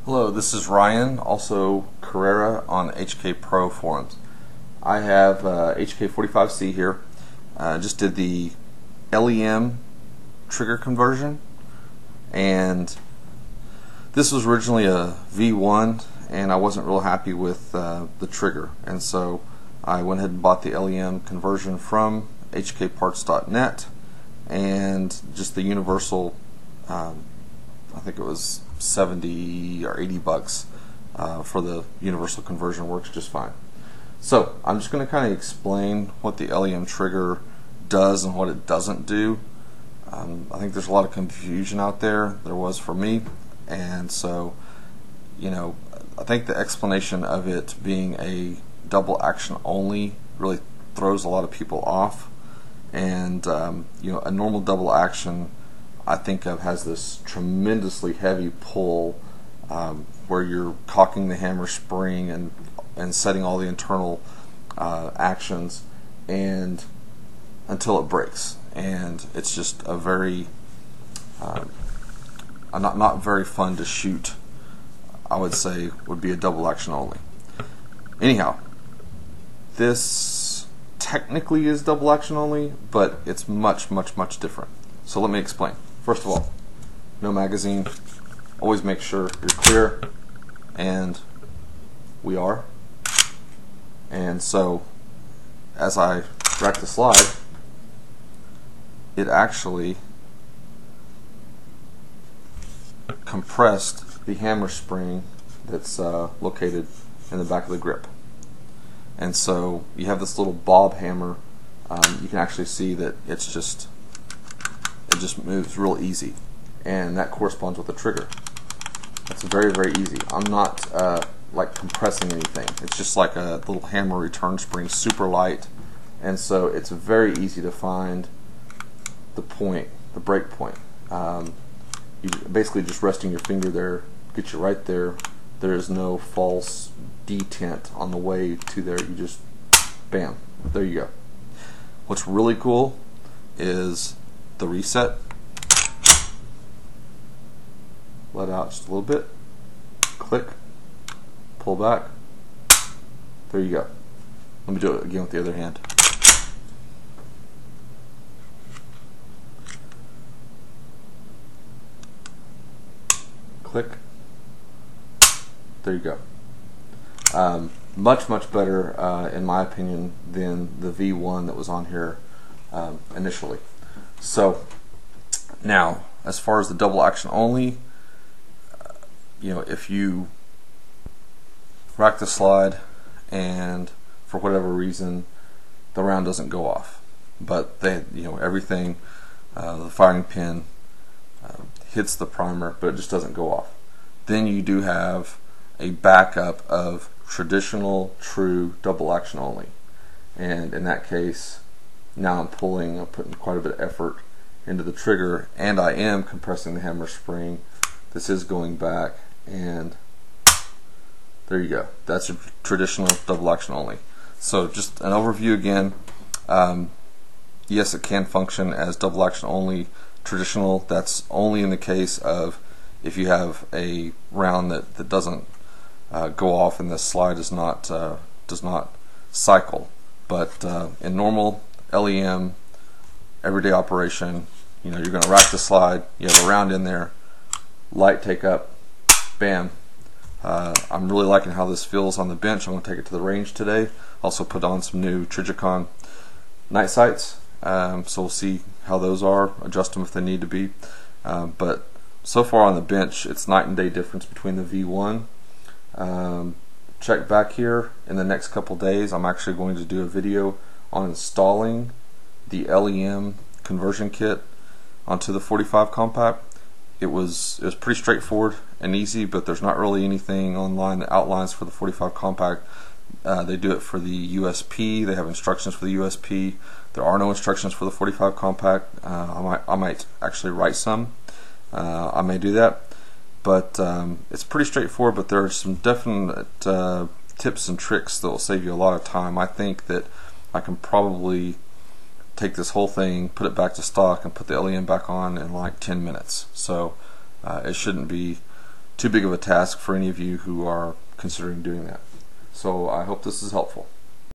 Hello, this is Ryan, also Carrera on HK Pro forums. I have HK45C here. Just did the LEM trigger conversion, and this was originally a V1, and I wasn't real happy with the trigger, and so I went ahead and bought the LEM conversion from hkparts.net, and just the universal, I think it was 70 or 80 bucks for the universal conversion. Works just fine. So I'm just going to kind of explain what the LEM trigger does and what it doesn't do. I think there's a lot of confusion out there. There was for me, and so I think the explanation of it being a double action only really throws a lot of people off. And a normal double action, I think of, has this tremendously heavy pull where you're cocking the hammer spring and setting all the internal actions and until it breaks, and it's just a very not very fun to shoot. I would say would be a double action only. Anyhow, this technically is double action only, but it's much different. So let me explain. First of all, no magazine. Always make sure you're clear, and we are. And so as I rack the slide, it actually compressed the hammer spring that's located in the back of the grip. And so you have this little bob hammer. You can actually see that it just moves real easy, and that corresponds with the trigger. It's very easy. I'm not like compressing anything. It's just like a little hammer return spring, super light, and so it's very easy to find the point, the break point. You basically just resting your finger there, get you right there. There is no false detent on the way to there. You just bam, there you go. What's really cool is the reset. Let out just a little bit, click, pull back, there you go. Let me do it again with the other hand. Click, there you go. Much better in my opinion than the V1 that was on here initially. So now, as far as the double action only, if you rack the slide and for whatever reason the round doesn't go off, but everything, the firing pin hits the primer, but it just doesn't go off, then you do have a backup of traditional true double action only. And in that case, now I'm putting quite a bit of effort into the trigger, and I am compressing the hammer spring. This is going back, and there you go. That's a traditional double action only. So just an overview again. Yes, it can function as double action only. Traditional, that's only in the case of if you have a round that doesn't go off and the slide does not cycle. But in normal LEM everyday operation, you're going to rack the slide, you have a round in there, light take up, bam. I'm really liking how this feels on the bench. I'm going to take it to the range today. Also put on some new Trigicon night sights, so we'll see how those are, adjust them if they need to be. But so far on the bench, it's night and day difference between the V1. Check back here in the next couple days. I'm actually going to do a video on installing the LEM conversion kit onto the 45 compact. It was pretty straightforward and easy, but there's not really anything online that outlines for the 45 compact. They do it for the USP. They have instructions for the USP. There are no instructions for the 45 compact. I might actually write some. I may do that, but it's pretty straightforward. But there are some definite tips and tricks that will save you a lot of time. I think that I can probably take this whole thing, put it back to stock, and put the LEM back on in like 10 minutes. So it shouldn't be too big of a task for any of you who are considering doing that. So I hope this is helpful.